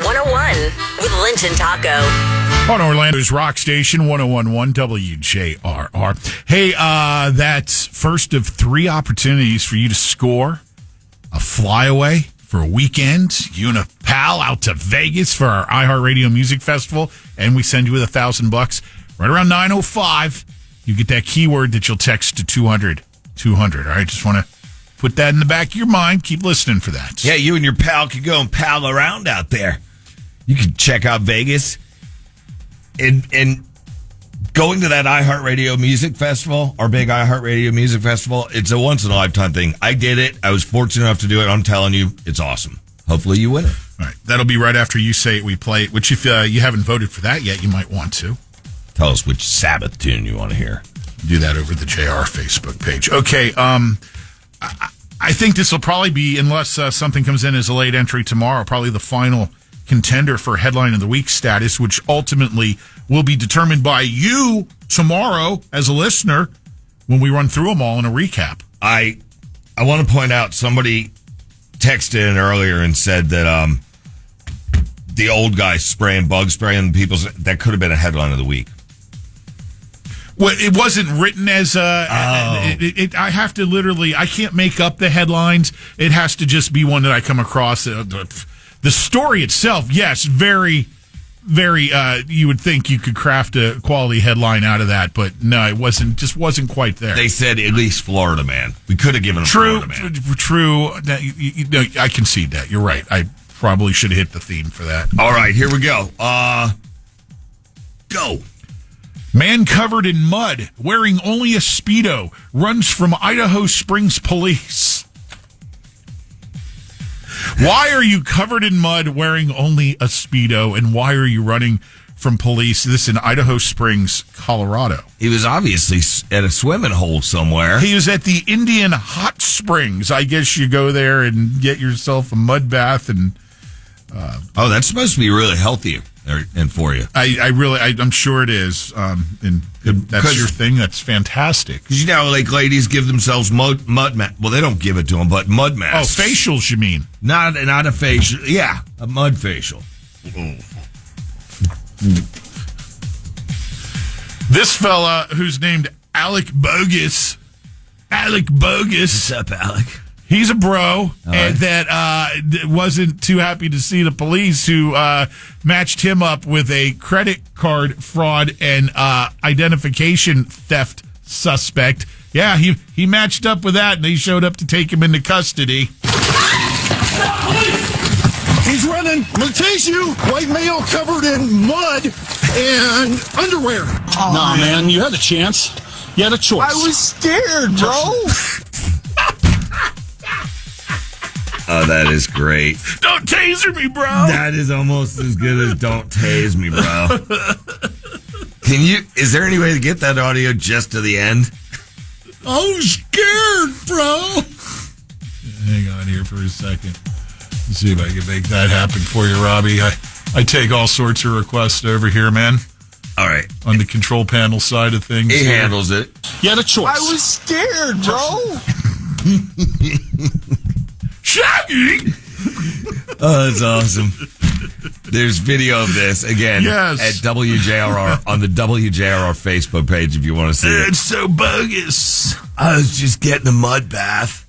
101 with Lynch and Taco. On Orlando's Rock Station, 101.1 WJRR. Hey, that's first of 3 opportunities for you to score a flyaway for a weekend. You and a pal out to Vegas for our iHeartRadio Music Festival, and we send you with $1,000 right around 9:05. You get that keyword that you'll text to 200. All right, just want to put that in the back of your mind. Keep listening for that. Yeah, you and your pal could go and pal around out there. You can check out Vegas. And going to that iHeartRadio Music Festival, our big iHeartRadio Music Festival, it's a once-in-a-lifetime thing. I did it. I was fortunate enough to do it. I'm telling you, it's awesome. Hopefully you win it. All right, that'll be right after You Say It, We Play It, which if you haven't voted for that yet, you might want to. Tell us which Sabbath tune you want to hear. Do that over the JR Facebook page. Okay, I think this will probably be, unless something comes in as a late entry tomorrow, probably the final contender for Headline of the Week status, which ultimately will be determined by you tomorrow as a listener when we run through them all in a recap. I want to point out, somebody texted in earlier and said that the old guy spraying bug spray on people, that could have been a Headline of the Week. Well, it wasn't written as I have to literally, I can't make up the headlines. It has to just be one that I come across. The story itself, yes, very, very, you would think you could craft a quality headline out of that, but no, it wasn't quite there. They said at least Florida man. We could have given him Florida man. True. No, I concede that. You're right. I probably should have hit the theme for that. All right, here we go. Go. Man covered in mud, wearing only a Speedo, runs from Idaho Springs police. Why are you covered in mud, wearing only a Speedo, and why are you running from police? This in Idaho Springs, Colorado. He was obviously at a swimming hole somewhere. He was at the Indian Hot Springs. I guess you go there and get yourself a mud bath. And that's supposed to be really healthy and for you. I'm sure it is. And that's your thing. That's fantastic. Because like ladies give themselves mud mask. Well, they don't give it to them, but mud masks. Oh, facials, you mean? Not a facial. Yeah, a mud facial. This fella, who's named Alec Bogus. What's up, Alec? He's a bro, and that wasn't too happy to see the police who matched him up with a credit card fraud and identification theft suspect. Yeah, he matched up with that, and they showed up to take him into custody. He's running. I'm going to tase you. White male covered in mud and underwear. Oh, nah, man, you had a chance. You had a choice. I was scared, bro. Oh, that is great. Don't taser me, bro. That is almost as good as don't tase me, bro. Is there any way to get that audio just to the end? I'm scared, bro. Hang on here for a second. Let's see if I can make that happen for you, Robbie. I take all sorts of requests over here, man. All right. On the control panel side of things. He handles it. You had a choice. I was scared, bro. Shaggy! Oh, that's awesome. There's video of this, again, at WJRR, on the WJRR Facebook page if you want to see it. It's so bogus. I was just getting a mud bath.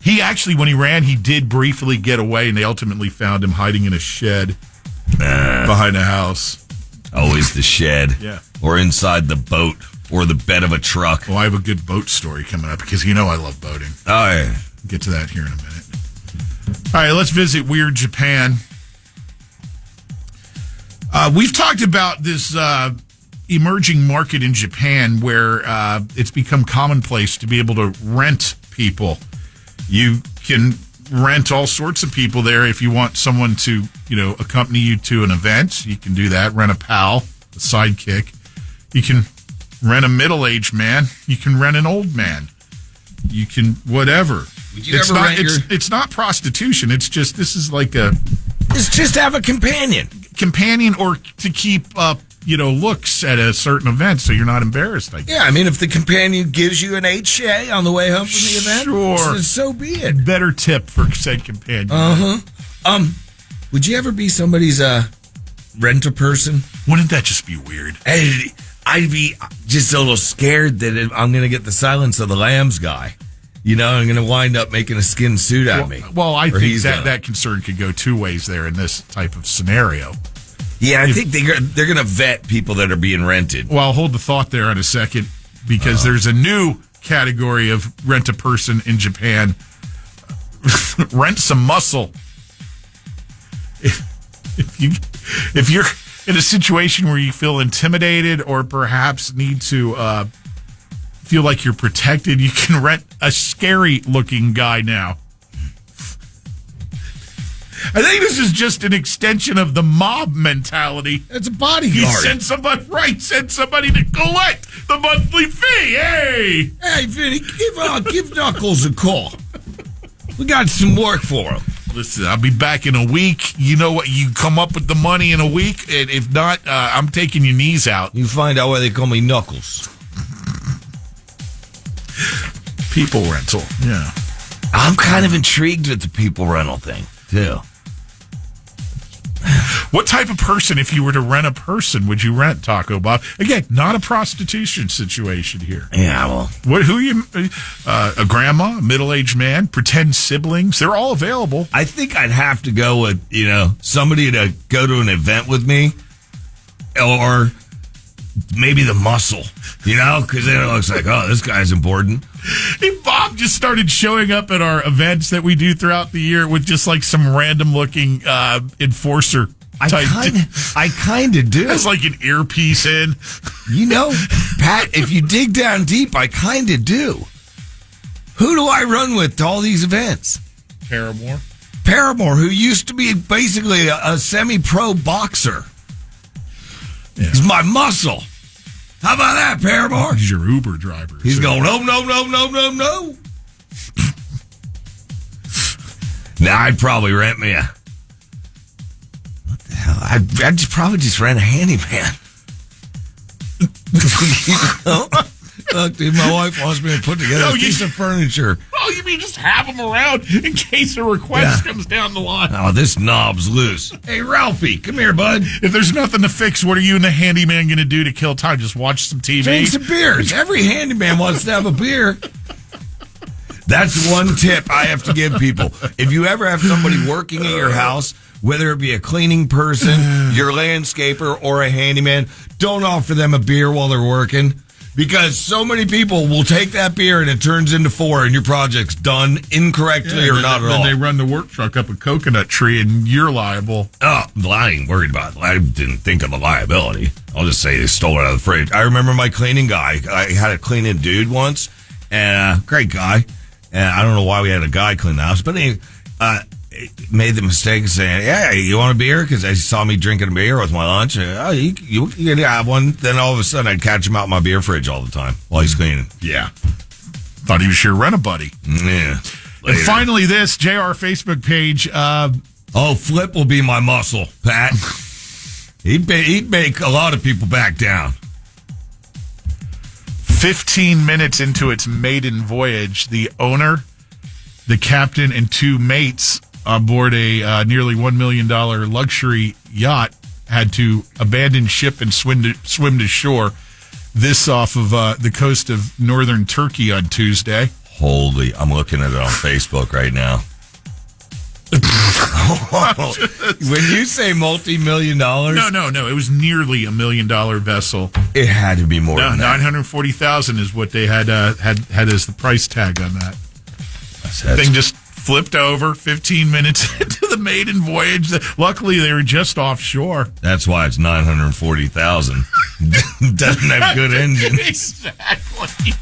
He actually, when he ran, he did briefly get away, and they ultimately found him hiding in a shed behind a house. Always the shed. Yeah. Or inside the boat or the bed of a truck. Well, I have a good boat story coming up because you know I love boating. Oh, yeah. Get to that here in a minute. All right, let's visit Weird Japan. We've talked about this emerging market in Japan where it's become commonplace to be able to rent people. You can rent all sorts of people there. If you want someone to, accompany you to an event, you can do that. Rent a pal, a sidekick. You can rent a middle-aged man. You can rent an old man. You can whatever. It's not prostitution. It's just It's just to have a companion or to keep up, looks at a certain event so you're not embarrassed. Yeah, I mean, if the companion gives you an HA on the way home from the event, sure, so be it. Better tip for said companion. Would you ever be somebody's rent-a-person? Wouldn't that just be weird? I'd be just a little scared that I'm going to get the Silence of the Lambs guy. You know, I'm going to wind up making a skin suit out of me. Well, I think that concern could go two ways there in this type of scenario. Yeah, I think they're going to vet people that are being rented. Well, hold the thought there in a second, because there's a new category of rent-a-person in Japan. Rent some muscle. If you're in a situation where you feel intimidated or perhaps need to feel like you're protected, you can rent a scary-looking guy now. I think this is just an extension of the mob mentality. It's a bodyguard. You send somebody to collect the monthly fee. Hey, Vinny, give Knuckles a call. We got some work for him. Listen, I'll be back in a week. You know what? You come up with the money in a week, and if not, I'm taking your knees out. You find out why they call me Knuckles. People rental. Yeah. I'm kind of intrigued with the people rental thing, too. What type of person, if you were to rent a person, would you rent, Taco Bob? Again, not a prostitution situation here. Yeah, well. Who you? A grandma, a middle-aged man, pretend siblings? They're all available. I think I'd have to go with, somebody to go to an event with me, or maybe the muscle, because then it looks like, oh, this guy's important. Hey, Bob just started showing up at our events that we do throughout the year with just like some random-looking enforcer type. I kind of do. Has like an earpiece in. Pat, if you dig down deep, I kind of do. Who do I run with to all these events? Paramore, who used to be basically a semi-pro boxer. Yeah. He's my muscle. How about that, Paramore? He's your Uber driver. He's going, no. Now, I'd probably rent me what the hell? I'd probably just rent a handyman. Look, dude, my wife wants me to put together a piece of furniture. Oh, you mean just have them around in case a request comes down the line? Oh, this knob's loose. Hey, Ralphie, come here, bud. If there's nothing to fix, what are you and the handyman going to do to kill time? Just watch some TV? Drink some beers. Every handyman wants to have a beer. That's one tip I have to give people. If you ever have somebody working at your house, whether it be a cleaning person, your landscaper, or a handyman, don't offer them a beer while they're working. Because so many people will take that beer and it turns into 4 and your project's done incorrectly or not at all. Then they run the work truck up a coconut tree and you're liable. Oh, well, I ain't worried about it. I didn't think of the liability. I'll just say they stole it out of the fridge. I remember my cleaning guy. I had a cleaning dude once, and great guy. And I don't know why we had a guy clean the house, but he made the mistake of saying, "Hey, you want a beer?" Because he saw me drinking a beer with my lunch. Oh, you can have one. Then all of a sudden, I'd catch him out in my beer fridge all the time while he's cleaning. Yeah. Thought he was your rent-a-buddy. Yeah. And finally, this, JR Facebook page. Flip will be my muscle, Pat. He'd make a lot of people back down. 15 minutes into its maiden voyage, the owner, the captain, and 2 mates on board a nearly $1 million luxury yacht had to abandon ship and swim to shore. This off of the coast of northern Turkey on Tuesday. Holy, I'm looking at it on Facebook right now. When you say multi-million dollars? No. It was nearly $1 million vessel. It had to be more than that. $940,000 is what they had as the price tag on that. The thing just flipped over 15 minutes into the maiden voyage. Luckily, they were just offshore. That's why it's $940,000. Doesn't have good engines. Exactly.